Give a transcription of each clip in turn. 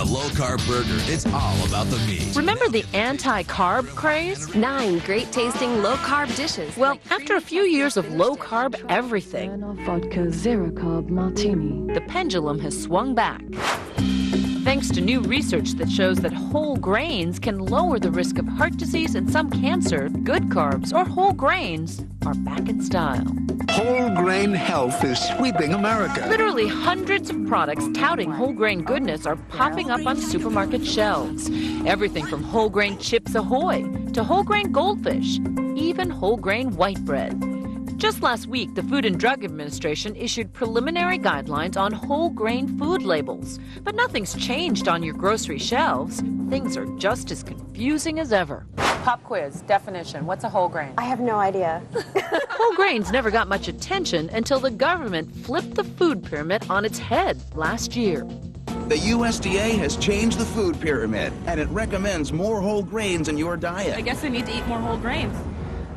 low-carb burger, it's all about the meat. Remember the anti-carb craze? 9 great-tasting low-carb dishes. Well, after a few years of low-carb everything, Vodka zero-carb martini. the pendulum has swung back. Thanks to new research that shows that whole grains can lower the risk of heart disease and some cancer, good carbs or whole grains are back in style. Whole grain health is sweeping America. Literally hundreds of products touting whole grain goodness are popping up on supermarket shelves. Everything from whole grain Chips Ahoy to whole grain goldfish, even whole grain white bread. Just last week, the Food and Drug Administration issued preliminary guidelines on whole grain food labels. But nothing's changed on your grocery shelves. Things are just as confusing as ever. Pop quiz, definition, what's a whole grain? I have no idea. Whole grains never got much attention until the government flipped the food pyramid on its head last year. The USDA has changed the food pyramid, and it recommends more whole grains in your diet. I guess I need to eat more whole grains.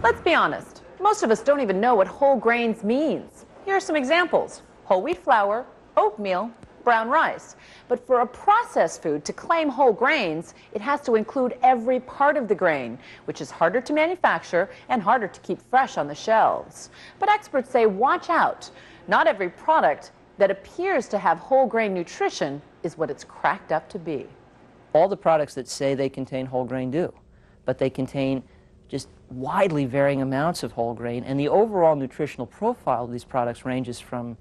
Let's be honest. Most of us don't even know what whole grains means. Here are some examples. Whole wheat flour, oatmeal, brown rice. But for a processed food to claim whole grains, it has to include every part of the grain, which is harder to manufacture and harder to keep fresh on the shelves. But experts say watch out. Not every product that appears to have whole grain nutrition is what it's cracked up to be. All the products that say they contain whole grain do, but they contain just widely varying amounts of whole grain, and the overall nutritional profile of these products ranges from,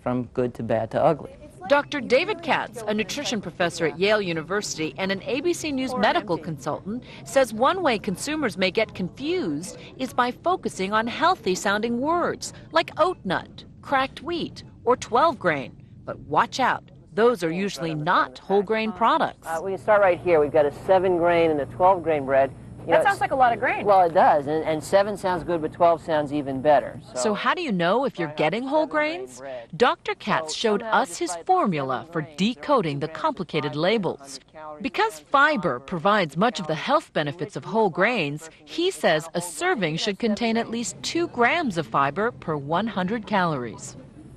from good to bad to ugly. Dr. David Katz, a nutrition professor at Yale University and an ABC News medical consultant, says one way consumers may get confused is by focusing on healthy-sounding words like oat nut, cracked wheat, or 12 grain. But watch out. Those are usually not whole grain products. We can start right here. We've got a 7 grain and a 12 grain bread. That sounds like a lot of grain. Well, it does, and 7 sounds good, but 12 sounds even better. So how do you know if you're getting whole grains? Dr. Katz showed us his formula for decoding the complicated labels. Because fiber provides much of the health benefits of whole grains, he says a serving should contain at least 2 grams of fiber per 100 calories.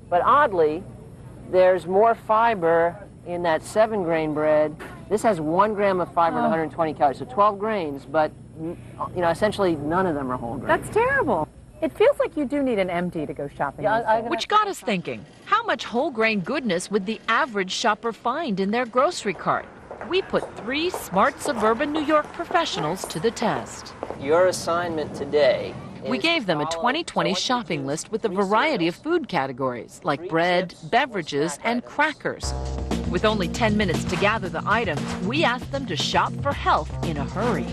But oddly, there's more fiber in that 7 grain bread. This has 1 gram of fiber and 120 calories, so 12 grains, but essentially none of them are whole grain. That's terrible. It feels like you do need an MD to go shopping. Which got us thinking, how much whole grain goodness would the average shopper find in their grocery cart? We put 3 smart suburban New York professionals to the test. Your assignment today We gave them a 2020 shopping list with a variety of food categories, like bread, beverages, and crackers. With only 10 minutes to gather the items, we asked them to shop for health in a hurry.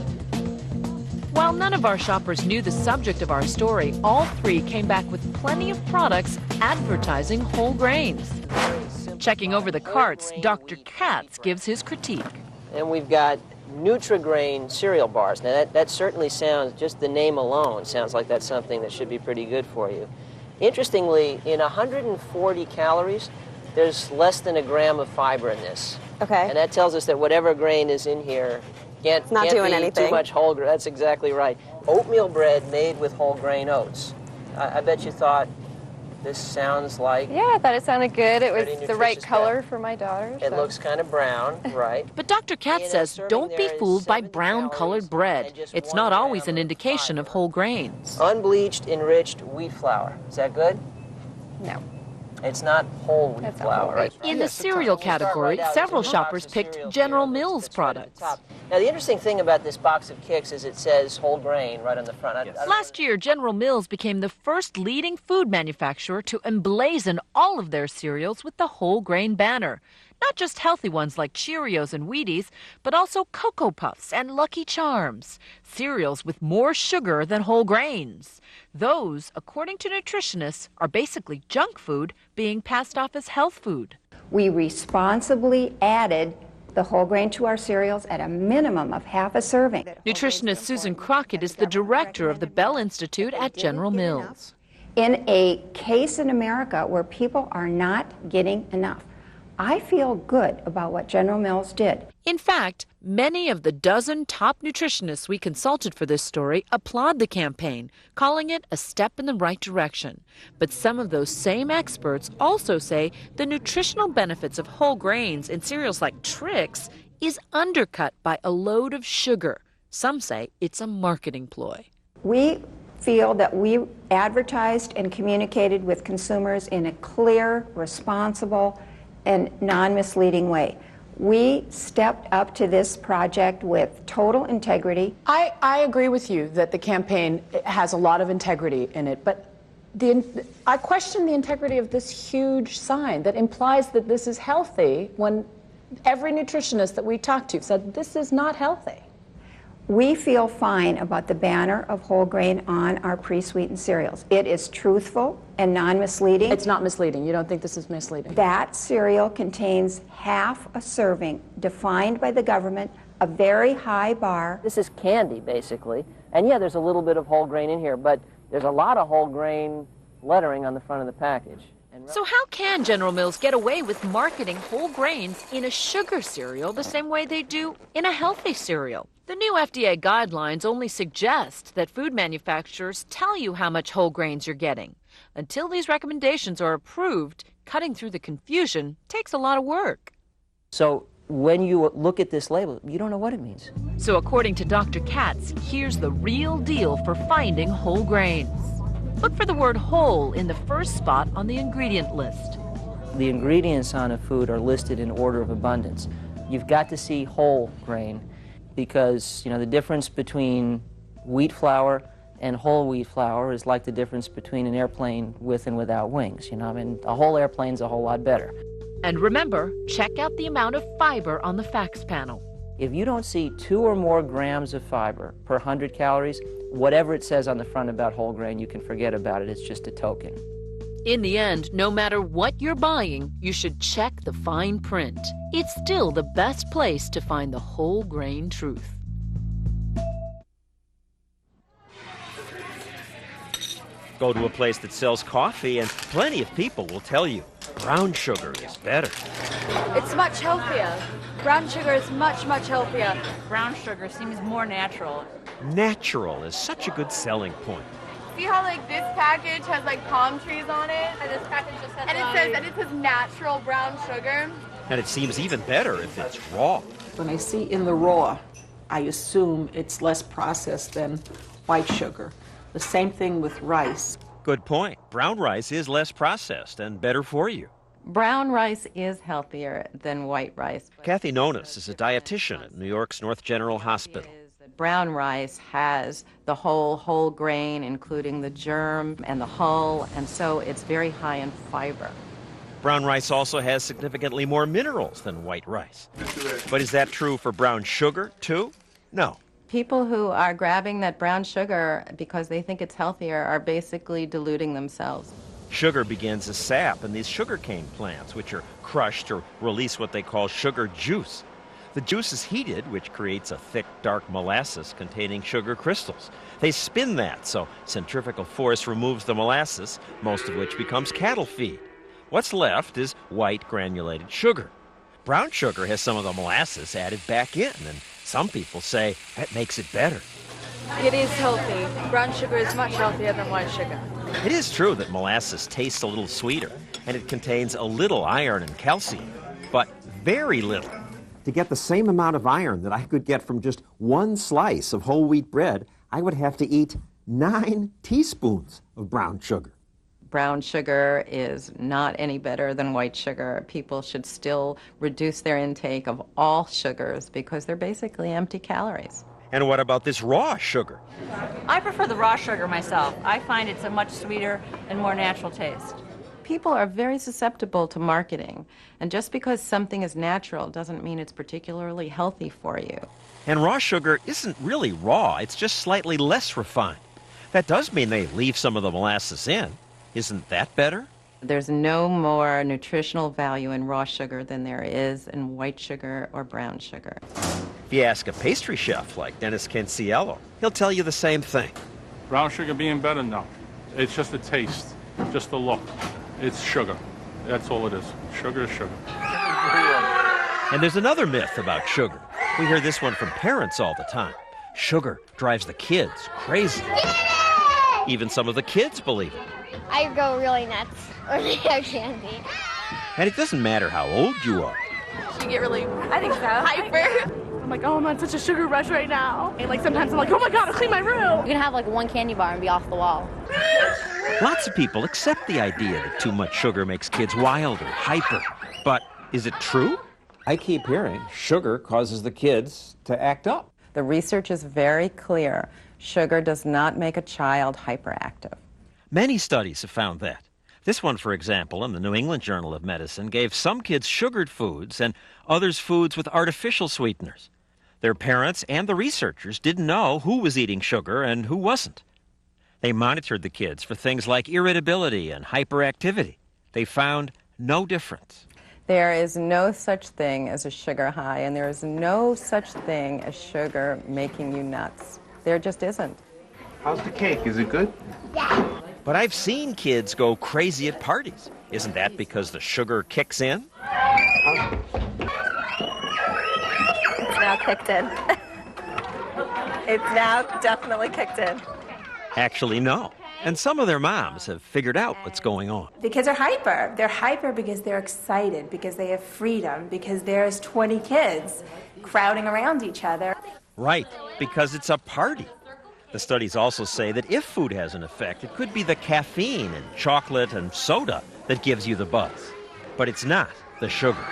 While none of our shoppers knew the subject of our story, all 3 came back with plenty of products advertising whole grains. Checking over the carts, Dr. Katz gives his critique. And we've got Nutri-Grain cereal bars. Now that certainly sounds, just the name alone sounds like that's something that should be pretty good for you. Interestingly, in 140 calories, there's less than 1 gram of fiber in this. Okay. And that tells us that whatever grain is in here can't doing be anything. too much whole grain. That's exactly right. Oatmeal bread made with whole grain oats. I bet you thought this sounds like... Yeah, I thought it sounded good. It was the right nutritious color bread. for my daughter. It looks kind of brown, right? But Dr. Katz says don't be fooled by brown-colored bread. It's not always an indication of whole grains. Unbleached, enriched wheat flour. Is that good? No. It's not whole wheat That's not flour, whole right? In the cereal category, several shoppers picked General Mills products. Now, the interesting thing about this box of Kix is it says whole grain right on the front. Last year, General Mills became the first leading food manufacturer to emblazon all of their cereals with the whole grain banner. Not just healthy ones like Cheerios and Wheaties, but also Cocoa Puffs and Lucky Charms, cereals with more sugar than whole grains. Those, according to nutritionists, are basically junk food being passed off as health food. We responsibly added the whole grain to our cereals at a minimum of half a serving. Nutritionist Susan Crockett is the director of the Bell Institute at General Mills. In a case in America where people are not getting enough, I feel good about what General Mills did. In fact, many of the dozen top nutritionists we consulted for this story applaud the campaign, calling it a step in the right direction. But some of those same experts also say the nutritional benefits of whole grains in cereals like Trix is undercut by a load of sugar. Some say it's a marketing ploy. We feel that we advertised and communicated with consumers in a clear, responsible, and non-misleading way. We stepped up to this project with total integrity. I agree with you that the campaign has a lot of integrity in it, but I question the integrity of this huge sign that implies that this is healthy when every nutritionist that we talked to said this is not healthy. We feel fine about the banner of whole grain on our pre-sweetened cereals. It is truthful and non-misleading. It's not misleading. You don't think this is misleading? That cereal contains half a serving, defined by the government, a very high bar. This is candy, basically. And yeah, there's a little bit of whole grain in here, but there's a lot of whole grain lettering on the front of the package. So how can General Mills get away with marketing whole grains in a sugar cereal the same way they do in a healthy cereal? The new FDA guidelines only suggest that food manufacturers tell you how much whole grains you're getting. Until these recommendations are approved, cutting through the confusion takes a lot of work. So when you look at this label, you don't know what it means. So according to Dr. Katz, here's the real deal for finding whole grains. Look for the word whole in the first spot on the ingredient list. The ingredients on a food are listed in order of abundance. You've got to see whole grain because, the difference between wheat flour and whole wheat flour is like the difference between an airplane with and without wings. A whole airplane's a whole lot better. And remember, check out the amount of fiber on the facts panel. If you don't see 2 or more grams of fiber per 100 calories, whatever it says on the front about whole grain, you can forget about it. It's just a token. In the end, no matter what you're buying, you should check the fine print. It's still the best place to find the whole grain truth. Go to a place that sells coffee and plenty of people will tell you brown sugar is better. It's much healthier. Brown sugar is much, much healthier. Brown sugar seems more natural. Natural is such a good selling point. See how this package has palm trees on it? And this package just has it says natural brown sugar. And it seems even better if it's raw. When I see in the raw, I assume it's less processed than white sugar. The same thing with rice. Good point. Brown rice is less processed and better for you. Brown rice is healthier than white rice. Kathy Nonis is a dietitian at New York's North General Hospital. Brown rice has the whole grain, including the germ and the hull, and so it's very high in fiber. Brown rice also has significantly more minerals than white rice. But is that true for brown sugar, too? No. People who are grabbing that brown sugar because they think it's healthier are basically diluting themselves. Sugar begins as sap in these sugarcane plants, which are crushed to release what they call sugar juice. The juice is heated, which creates a thick, dark molasses containing sugar crystals. They spin that, so centrifugal force removes the molasses, most of which becomes cattle feed. What's left is white granulated sugar. Brown sugar has some of the molasses added back in, and some people say that makes it better. It is healthy. Brown sugar is much healthier than white sugar. It is true that molasses tastes a little sweeter, and it contains a little iron and calcium, but very little. To get the same amount of iron that I could get from just one slice of whole wheat bread, I would have to eat 9 teaspoons of brown sugar. Brown sugar is not any better than white sugar. People should still reduce their intake of all sugars because they're basically empty calories. And what about this raw sugar? I prefer the raw sugar myself. I find it's a much sweeter and more natural taste. People are very susceptible to marketing, and just because something is natural doesn't mean it's particularly healthy for you. And raw sugar isn't really raw, it's just slightly less refined. That does mean they leave some of the molasses in. Isn't that better? There's no more nutritional value in raw sugar than there is in white sugar or brown sugar. If you ask a pastry chef like Dennis Canciello, he'll tell you the same thing. Brown sugar being better? No. It's just a taste, just a look. It's sugar. That's all it is. Sugar is sugar. And there's another myth about sugar. We hear this one from parents all the time. Sugar drives the kids crazy. Even some of the kids believe it. I go really nuts when I have candy. And it doesn't matter how old you are. You get really, I think so, hyper. I'm like, oh, I'm on such a sugar rush right now. And like sometimes I'm like, oh my God, I'll clean my room. You can have like one candy bar and be off the wall. Lots of people accept the idea that too much sugar makes kids wild or hyper. But is it true? I keep hearing sugar causes the kids to act up. The research is very clear. Sugar does not make a child hyperactive. Many studies have found that. This one, for example, in the New England Journal of Medicine, gave some kids sugared foods and others foods with artificial sweeteners. Their parents and the researchers didn't know who was eating sugar and who wasn't. They monitored the kids for things like irritability and hyperactivity. They found no difference. There is no such thing as a sugar high, and there is no such thing as sugar making you nuts. There just isn't. How's the cake? Is it good? Yeah. But I've seen kids go crazy at parties. Isn't that because the sugar kicks in? It's now kicked in. It's now definitely kicked in. Actually, no. And some of their moms have figured out what's going on. The kids are hyper. They're hyper because they're excited, because they have freedom, because there's 20 kids crowding around each other. Right, because it's a party. The studies also say that if food has an effect, it could be the caffeine in chocolate and soda that gives you the buzz. But it's not the sugar.